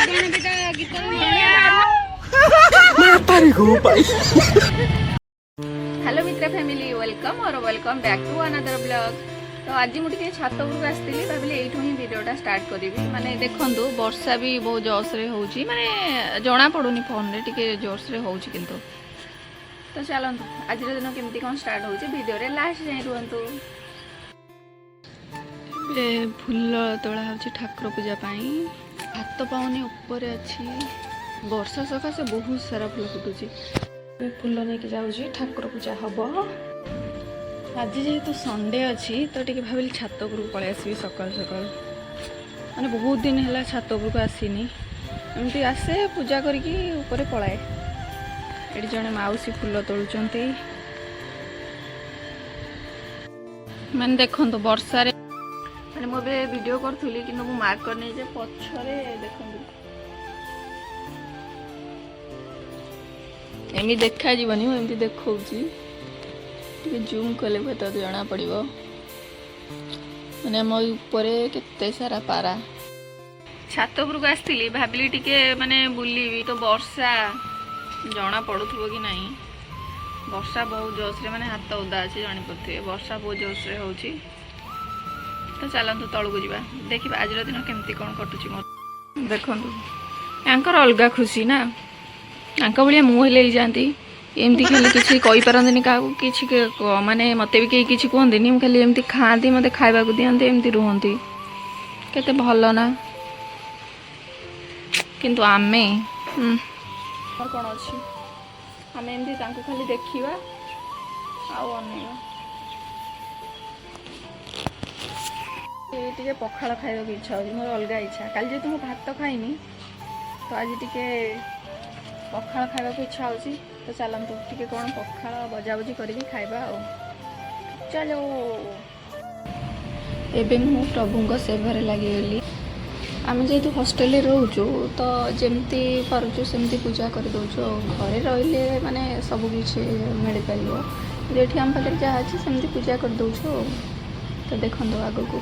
Hello मित्र family welcome और welcome back to another blog. तो आज मुझे छात उपरक आसती भाविली ये ही वीडियोटा स्टार्ट करी माने देखूँ वर्षा भी बहुत जोरसे हो माने जना पड़ूनी फोन रे टिके जोरसे हो किंतु तो चलतु आज दिन केमती कौन स्टार्ट हो वीडियो रे लास्ट जाए रुहतु। फूल तोड़ा हो ठाकुर पूजा हाथ पाऊनी ऊपर अच्छी वर्षा सकाशे बहुत सारा फूल फुटुची फूल नहीं जाऊँगी ठाकुर पूजा हम आज जेहेतु संडे अच्छी तो टे भाविली छात उपरक पलि आसबि सकाल सकाल माने बहुत दिन है छात उपरक आसीनी एमती आसे पूजा करके ऊपर पलाए। ये जड़े माउसी फूल तोलुंट मैंने देखो वर्षा मैंने मुझे वीडियो करी कि मार्क करनी पछरे देखो एमती देखा जीवनी एमती देखा जूम कले तो जना पड़ मैंने आम ऊपर केते सारा पारा छात उपरक आसती भाविली टिके माने बुलबी तो वर्षा जना पड़ुथबो कि नहीं वर्षा बहुत जोशरे माने हाथ ओदा अच्छे जानी पड़े वर्षा बहुत जोशरे हो तो चलतु तलू जा देखा आज दिन केमती कौन कटुची मोर देखु यांकर अलग खुशी ना भाया मुझे जाती एमती खाली किसी कहींपारती क्या किसी माने मत भी कहीं किसी कहती खाली एमती खाती मत खावा दिखाते एमती रुहती केते भल ना किंतु आमे और कौन अच्छी आम एमती खाली देखा टे पखाड़ खाइबा इच्छा हो मोर अलग इच्छा कल जेहतु मुझे भात खाइनी तो आज टे पखाड़ खाइबा इच्छा हो तो चलतु टे कौन पखाड़ बजाबुजी करके खाइबा चलो एबे मु प्रभु सेवारे लगिगली आम जेहेतु हॉस्टेल रोचु तो जमती पार्चु सेमती पूजा कर दौचु घरे रहिले माने सब किछि मिल पार जेठी आम पाखे जहाँ अच्छी सेमती पूजा कर दौचु तो देखो आग को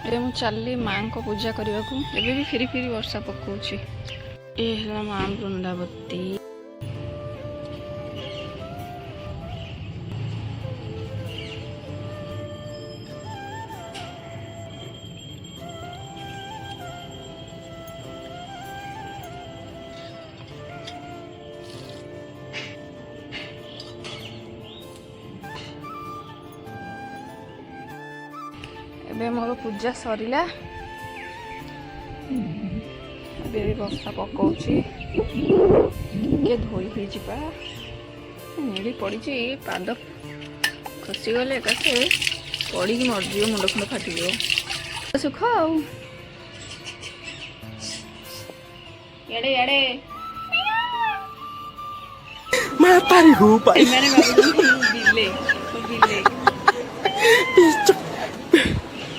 ये मु चलली माँ को पूजा करने को एबे भी फिरी फिरी वर्षा पकाउछि ए हला माँ वृंदावती एबे मोर पूजा सरिला एबे वर्षा पकाउछि के धोई होई जिबा नेड़ी पड़ी पाद खसी गले एकासे पड़ी की मरजी मुंड खंड फाटी गयो सुख आउ एड़े एड़े मैं तारी हूं भाई मैंने बिल्ले बिल्ले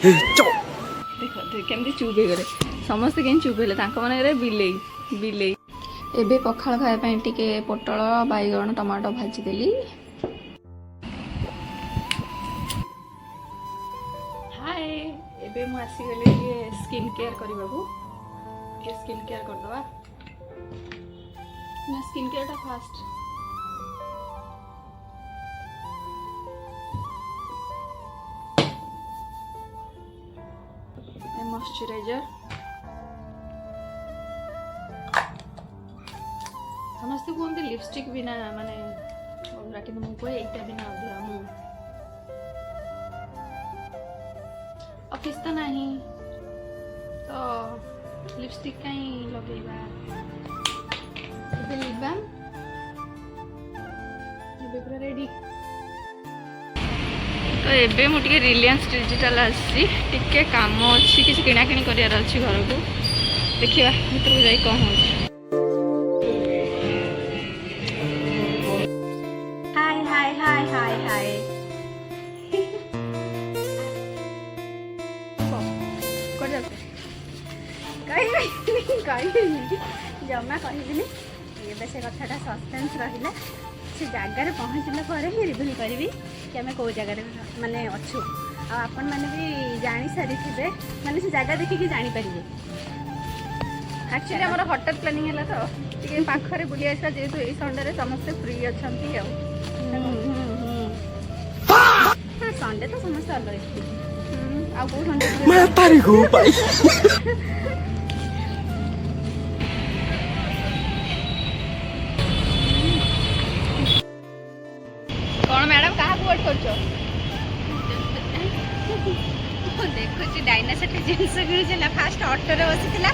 देखो केमती चुप हो गले समस्ते कहीं चुप हेले मन बिले बिले एबे पखाड़ खाया टिके पोटल बैगण टमाटो भाजीदेली हाय एबे मु आसीगली ये स्किन केयर करने को ये स्किन केयर करदवा ना स्किन केयर टा फास्ट मॉइस्चराइजर समस्त कहते लिपस्टिक बिना माने अधूरा कि मुझे यहीटा बिना अधूरा मु ऑफिस तो नहीं तो लिपस्टिक कहीं लगेगा लिप बाम पूरा रेडी तो एबे मु टिके रिलायंस डिजिटल आसी टिके काम अच्छी किसी किना किणी करियार अच्छी घर को देखिए भीतर को जाई कौन हो हाय हाय हाय हाय हाय कर जाते कहीं जमा कहबी ये से कथाटा सस्पेंस रहिला से जगार पहुँचला पर ही रिभिल करी कि आम कौ जगार माने अच्छु आपण मैंने भी जानी सारी थे माने से जगह देखिए जापर एक्चुअली हमारा हठात प्लानिंग है तो टे पाखे बुली आसा जेहेतु ये संडे समस्ते फ्री अच्छा संडे तो समस्त अलग आ कौ संडे मैं तारी हूँ भाई कौन मैडम क्या वेट कर देखुची डायनासोर जिनस मिलूला फास्ट ऑटो रे बसीला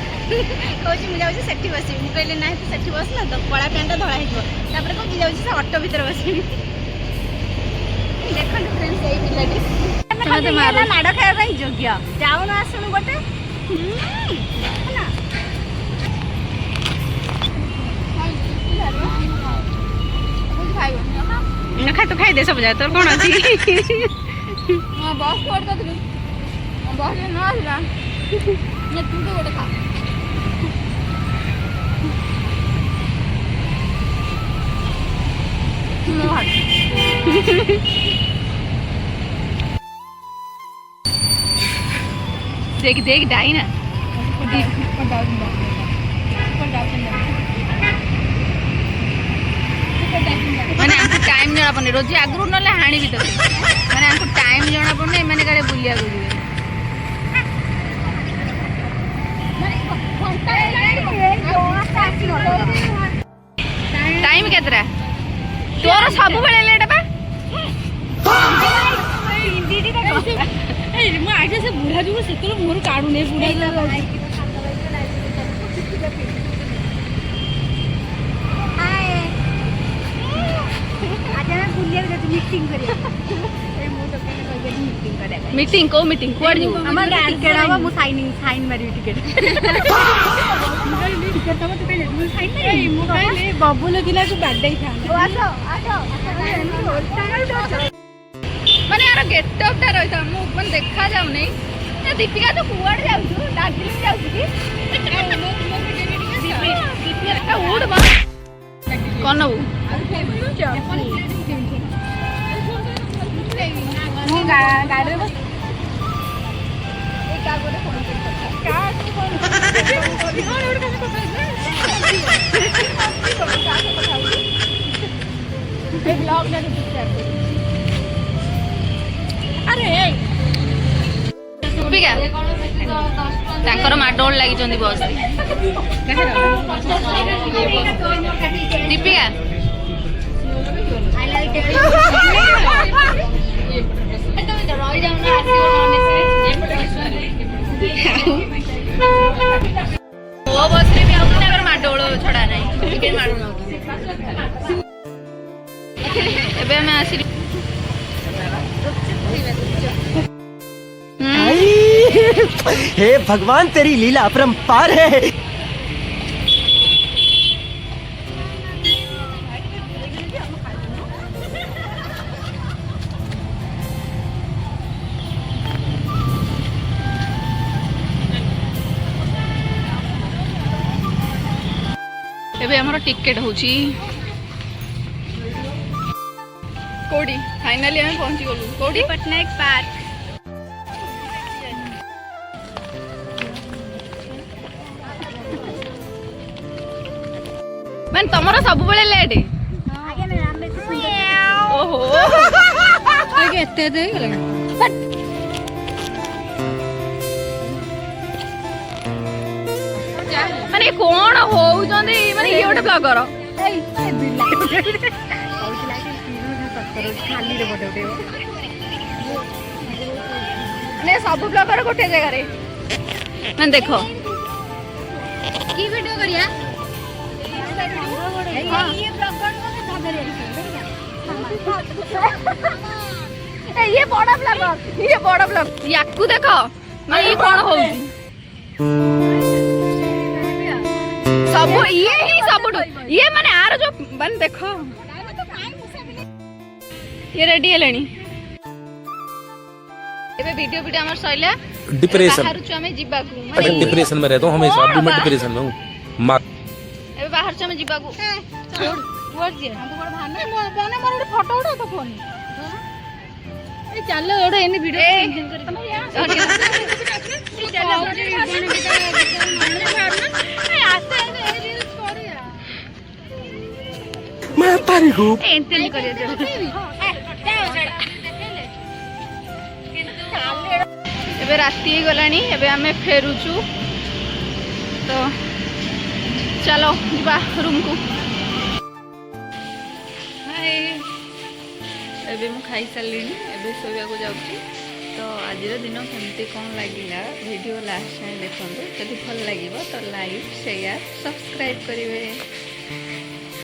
कहूँ मुझे सेठी बस कहली ना तो सेठी बसला तो कला पैंटा धड़ा हो कहूँ जाऊँ ऑटो भर बस देखो फ्रेंड्स यही पिलाटी माड़ खावा योग्य जाऊन आसुन गोटे खा तो खाई दे सब जाए तोर कौन अच्छी बस करता बस न आसला तू तो गोटे खा देख देख डाई ना मैंने हमको टाइम जना पड़े रोजी आगु ना हाणी भी तो मैंने हमको टाइम जना पड़े मैंने कड़े बुलिया टाइम केतरा तोर सब बेले लेट बा आगे से बुढ़ा जो से मोर काढ़ू नहीं बुढ़ा मीटिंग को मीटिंग कुआड़ जीव हमर टिकट हवा मु साइन मारी टिकट टिकट तब तो पहले मु साइन मारी मु कहले बबुल किला को बर्थडे था आसो माने यार गेटअप टा रहता मु मन देखा जाउ नहीं ए दीपिका तो कुआड़ जाउ छु दार्जिलिंग जाउ छी दीपिका का उड़ बा कोन उ मु गाड़ी बस एक आगो फोन दीपिका तांकर माडोल लगी बस दीपिका वो बस रे भी आउत ना माडोल छड़ा नहीं टिकट माडो न एबे मैं आसी हे भगवान तेरी लीला अपरंपार है एबे हमर टिकट होची कोडी फाइनली हम पहुंची गलु कोडी पटनायक पार्क मैं तमरा सब बेले लेट आगे ना हम तो सुंदर ओहो आगे एते दे गेला माने कोन होउजंदी माने ये गोटे ब्लॉगर ए बिल्ला होउला कि खाली रे बडे बडे ने सब ब्लॉगर गोटे जगह रे मैं देखो की वीडियो करिया ये ब्लॉगर को धाबे ये बड़ा ब्लॉगर याकू देखो माने ये कोन होउजी सब ये ही सब ये माने आर जो बन देखो ये रेडी हेलेनी एबे वीडियो हमर सइला डिप्रेशन बाहर छु हमें जिबा को मैं डिप्रेशन में रहता हूँ हमेशा अभी मैं डिप्रेशन में हूँ एबे बाहर छु हमें जिबा को छोड़ କୁଆଡେ ଯିବା ଆମେ କୁଆଡେ ବାହାରନା ବନେ ମୋର ଗୋଟେ ଫଟୋ ଉଠା ତ ଫୋନ ଏ ଚାଲ ଗୋଟେ ଏନି ଭିଡିଓ मैं पारिगु ଏବେ ରାତି ହେଇଗଲାଣି ଏବେ ଆମେ ଫେରୁଛୁ ତ ଚାଲ ଯିବା ରୁମକୁ। ଏବେ ମୁଁ ଖାଇସାରିଲିଣି ଏବେ ଶୋଇବାକୁ ଯାଉଛି। ତ ଆଜିର ଦିନ କେମିତି କ'ଣ ଲାଗିଲା ଭିଡ଼ିଓ ଲାଷ୍ଟ ଯାଏଁ ଦେଖନ୍ତୁ। ଯଦି ଭଲ ଲାଗିବ ତ ଲାଇକ୍ ସେୟାର ସବସ୍କ୍ରାଇବ୍ କରିବେ।